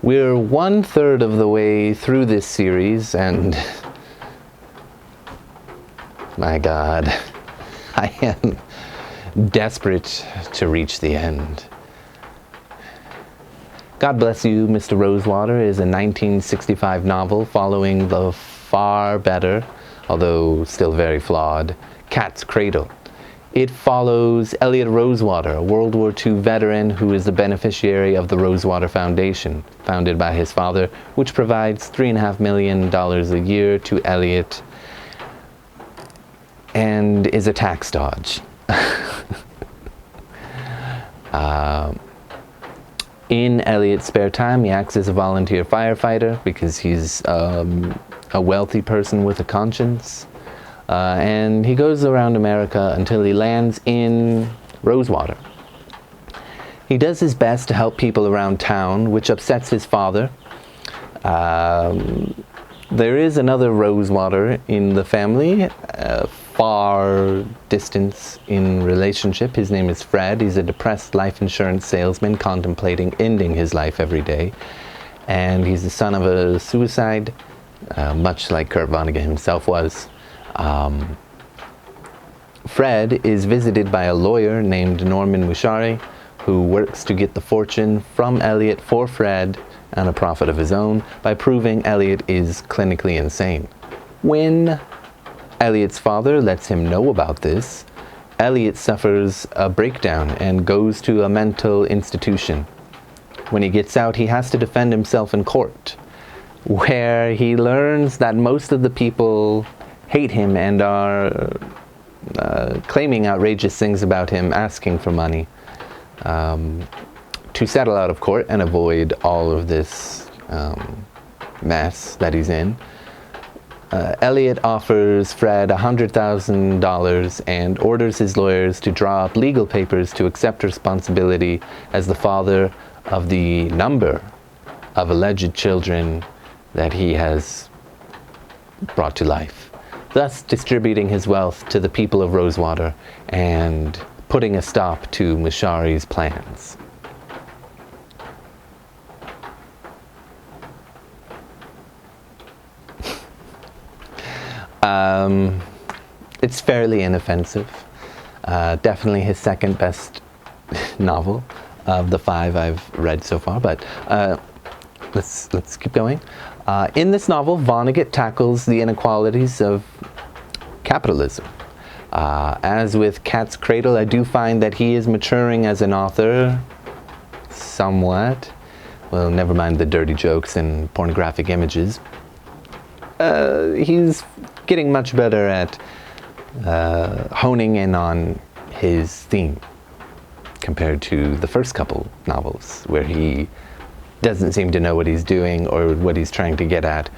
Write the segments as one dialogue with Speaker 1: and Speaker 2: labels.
Speaker 1: We're 1/3 of the way through this series, and my God, I am desperate to reach the end. God Bless You, Mr. Rosewater is a 1965 novel following the far better, although still very flawed, Cat's Cradle. It follows Elliot Rosewater, a World War II veteran who is the beneficiary of the Rosewater Foundation, founded by his father, which provides $3.5 million a year to Elliot and is a tax dodge. In Elliot's spare time, he acts as a volunteer firefighter because he's a wealthy person with a conscience. And he goes around America until he lands in Rosewater. He does his best to help people around town, which upsets his father. There is another Rosewater in the family, far distance in relationship. His name is Fred. He's a depressed life insurance salesman contemplating ending his life every day. And he's the son of a suicide, much like Kurt Vonnegut himself was. Fred is visited by a lawyer named Norman Mushari, who works to get the fortune from Elliot for Fred and a profit of his own by proving Elliot is clinically insane. When Elliot's father lets him know about this, Elliot suffers a breakdown and goes to a mental institution. When he gets out, he has to defend himself in court, where he learns that most of the people hate him and are claiming outrageous things about him, asking for money. To settle out of court and avoid all of this mess that he's in, Elliot offers Fred $100,000 and orders his lawyers to draw up legal papers to accept responsibility as the father of the number of alleged children that he has brought to life, thus distributing his wealth to the people of Rosewater and putting a stop to Mushari's plans. It's fairly inoffensive. Definitely his second best novel of the 5 I've read so far, but let's keep going. In this novel, Vonnegut tackles the inequalities of capitalism. As with Cat's Cradle, I do find that he is maturing as an author somewhat. Well, never mind the dirty jokes and pornographic images. He's getting much better at honing in on his theme compared to the first couple novels, where he doesn't seem to know what he's doing or what he's trying to get at,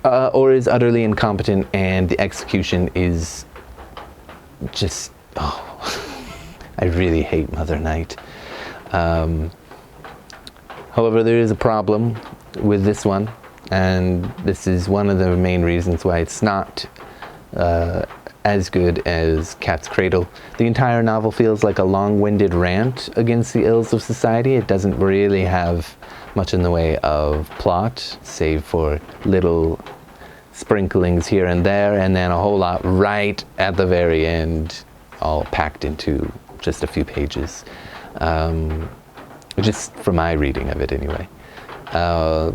Speaker 1: or is utterly incompetent, and the execution is just, I really hate Mother Night. However, there is a problem with this one, and this is one of the main reasons why it's not as good as Cat's Cradle. The entire novel feels like a long-winded rant against the ills of society. It doesn't really have much in the way of plot, save for little sprinklings here and there, and then a whole lot right at the very end, all packed into just a few pages. Just from my reading of it anyway. To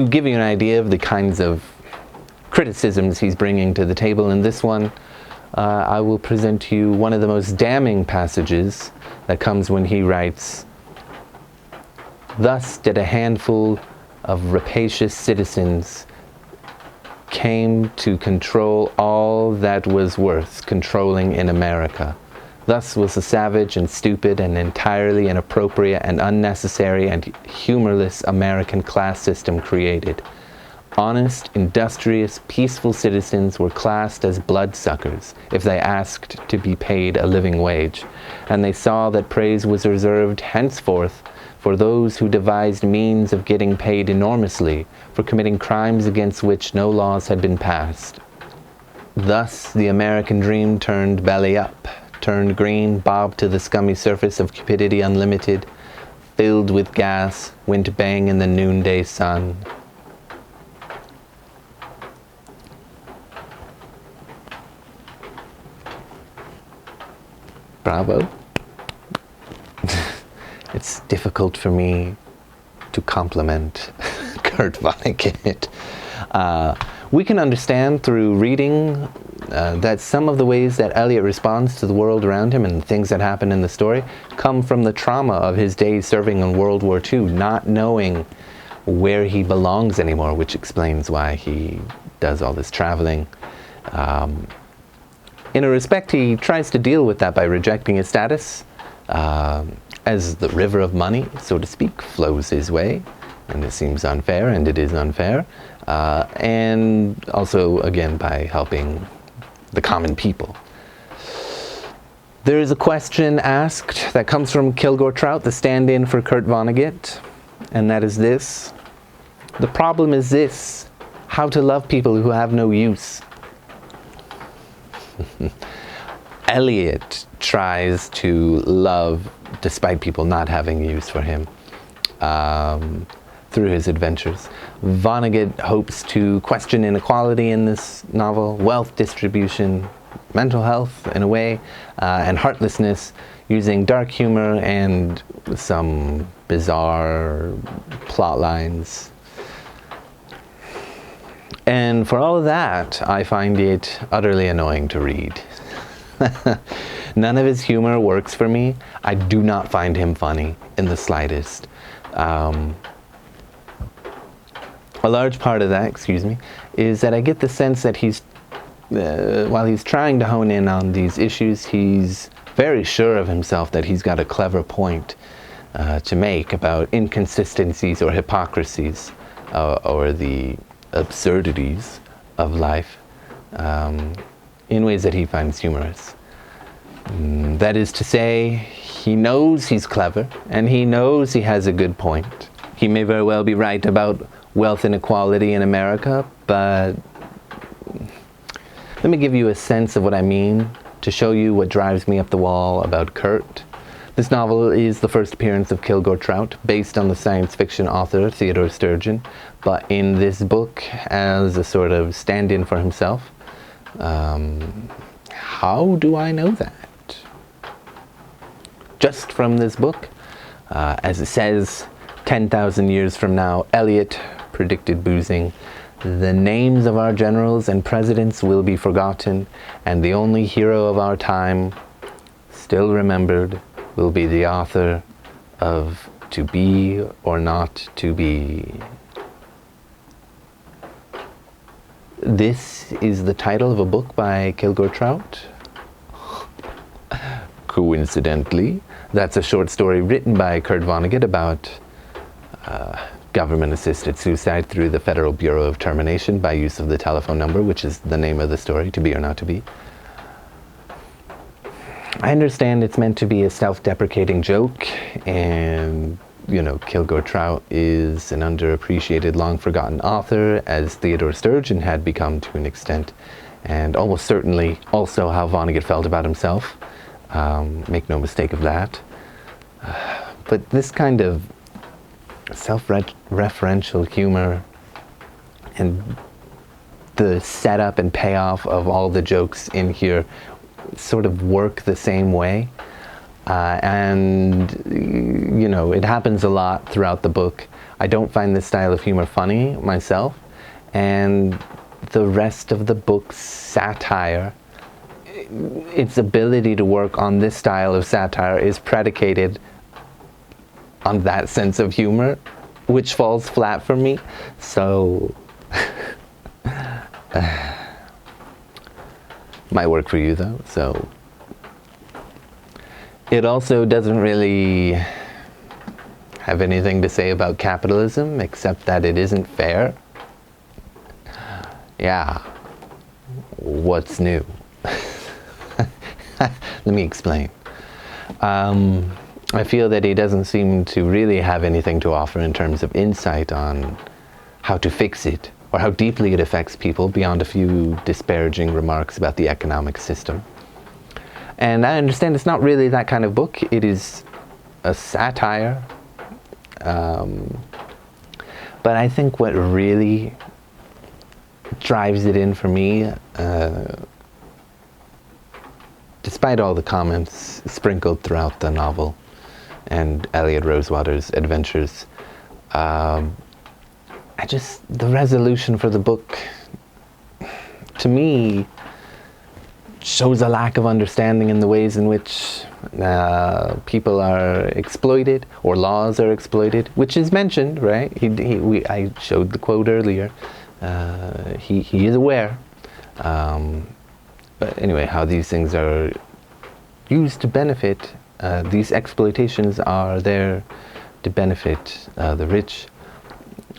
Speaker 1: give you an idea of the kinds of criticisms he's bringing to the table in this one, I will present to you one of the most damning passages that comes when he writes, "Thus did a handful of rapacious citizens came to control all that was worth controlling in America. Thus was a savage and stupid and entirely inappropriate and unnecessary and humorless American class system created. Honest, industrious, peaceful citizens were classed as bloodsuckers if they asked to be paid a living wage, and they saw that praise was reserved henceforth for those who devised means of getting paid enormously for committing crimes against which no laws had been passed. Thus the American dream turned belly up, turned green, bobbed to the scummy surface of cupidity unlimited, filled with gas, went bang in the noonday sun. Bravo. It's difficult for me to compliment Kurt Vonnegut. We can understand through reading that some of the ways that Eliot responds to the world around him and the things that happen in the story come from the trauma of his days serving in World War II, not knowing where he belongs anymore, which explains why he does all this traveling. In a respect, he tries to deal with that by rejecting his status as the river of money, so to speak, flows his way. And it seems unfair, and it is unfair. And also, again, by helping the common people. There is a question asked that comes from Kilgore Trout, the stand-in for Kurt Vonnegut, and that is this. The problem is this: how to love people who have no use. Eliot tries to love despite people not having use for him through his adventures. Vonnegut hopes to question inequality in this novel, wealth distribution, mental health in a way, and heartlessness, using dark humor and some bizarre plot lines. And for all of that, I find it utterly annoying to read. None of his humor works for me. I do not find him funny in the slightest. A large part of that, is that I get the sense that he's, while he's trying to hone in on these issues, he's very sure of himself that he's got a clever point to make about inconsistencies or hypocrisies or the absurdities of life in ways that he finds humorous. That is to say, he knows he's clever and he knows he has a good point. He may very well be right about wealth inequality in America, but let me give you a sense of what I mean to show you what drives me up the wall about Kurt. This novel is the first appearance of Kilgore Trout, based on the science fiction author Theodore Sturgeon, but in this book as a sort of stand-in for himself. How do I know that? Just from this book. As it says, 10,000 years from now, Eliot predicted boozing. The names of our generals and presidents will be forgotten, and the only hero of our time, still remembered, will be the author of To Be or Not to Be. This is the title of a book by Kilgore Trout. Coincidentally, that's a short story written by Kurt Vonnegut about government-assisted suicide through the Federal Bureau of Termination by use of the telephone number, which is the name of the story, To Be or Not to Be. I understand it's meant to be a self-deprecating joke, and, Kilgore Trout is an underappreciated, long-forgotten author, as Theodore Sturgeon had become to an extent, and almost certainly also how Vonnegut felt about himself. Make no mistake of that. But this kind of self-referential humor and the setup and payoff of all the jokes in here sort of work the same way. And it happens a lot throughout the book. I don't find this style of humor funny myself, and the rest of the book's satire, its ability to work on this style of satire, is predicated on that sense of humor, which falls flat for me. So might work for you though. So it also doesn't really have anything to say about capitalism, except that it isn't fair. Yeah, what's new? Let me explain. I feel that he doesn't seem to really have anything to offer in terms of insight on how to fix it, or how deeply it affects people beyond a few disparaging remarks about the economic system. And I understand it's not really that kind of book. It is a satire But I think what really drives it in for me, despite all the comments sprinkled throughout the novel and Elliot Rosewater's adventures, the resolution for the book, to me, shows a lack of understanding in the ways in which people are exploited, or laws are exploited, which is mentioned, right? I showed the quote earlier. He is aware. But anyway, how these things are used to benefit, these exploitations are there to benefit the rich.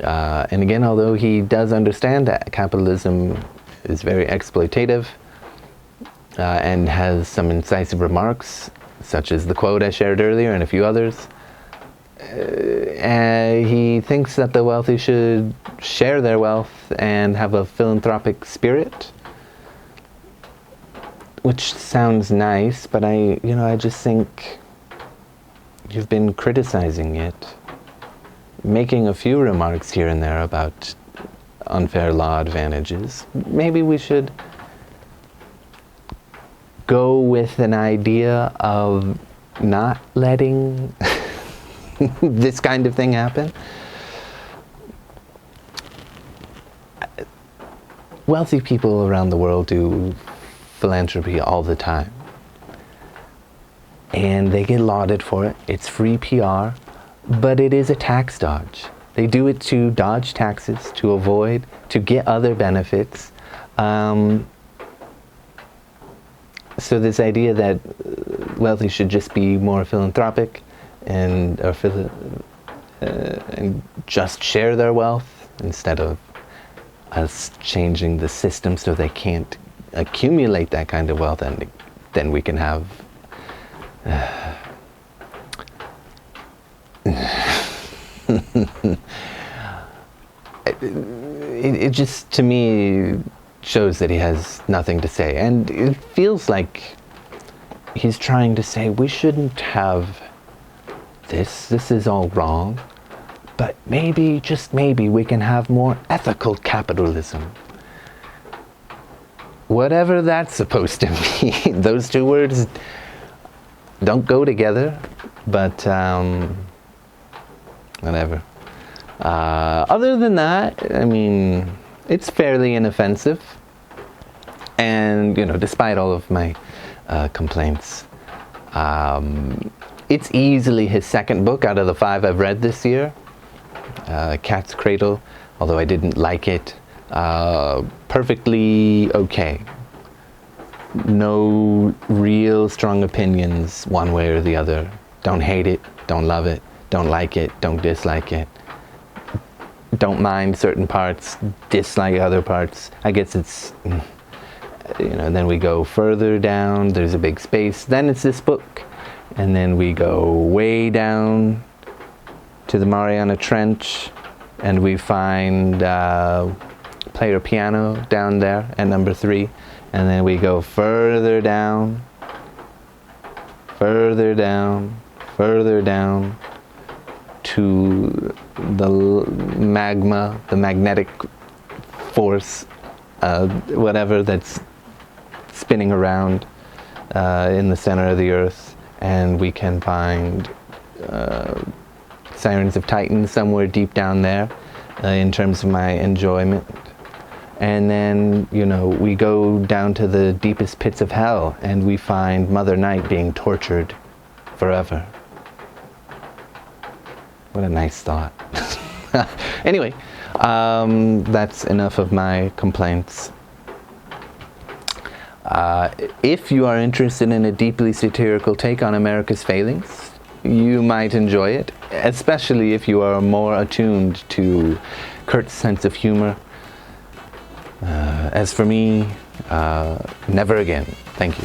Speaker 1: And again, although he does understand that capitalism is very exploitative, and has some incisive remarks, such as the quote I shared earlier and a few others, he thinks that the wealthy should share their wealth and have a philanthropic spirit, which sounds nice, but I just think you've been criticizing it, making a few remarks here and there about unfair law advantages. Maybe we should go with an idea of not letting this kind of thing happen. Wealthy people around the world do philanthropy all the time, and they get lauded for it. It's free PR, but it is a tax dodge. They do it to dodge taxes, to avoid, to get other benefits. So this idea that wealthy should just be more philanthropic and just share their wealth instead of us changing the system so they can't accumulate that kind of wealth, and then we can have it just, to me, shows that he has nothing to say. And it feels like he's trying to say, we shouldn't have this is all wrong, but maybe, just maybe, we can have more ethical capitalism. Whatever that's supposed to mean. Those two words don't go together, but whatever. Other than that, I mean, it's fairly inoffensive, and despite all of my complaints, it's easily his second book out of the 5 I've read this year. Cat's Cradle, although I didn't like it, perfectly okay. No real strong opinions one way or the other. Don't hate it, don't love it, don't like it, don't dislike it. Don't mind certain parts, dislike other parts. I guess it's, then we go further down, there's a big space, then it's this book. And then we go way down to the Mariana Trench, and we find player piano down there at number 3. And then we go further down, further down, further down, to the magma, the magnetic force, whatever that's spinning around in the center of the earth, and we can find Sirens of Titan somewhere deep down there in terms of my enjoyment. And then, we go down to the deepest pits of hell, and we find Mother Night being tortured forever. What a nice thought. Anyway, that's enough of my complaints. If you are interested in a deeply satirical take on America's failings, you might enjoy it, especially if you are more attuned to Kurt's sense of humor. As for me, never again. Thank you.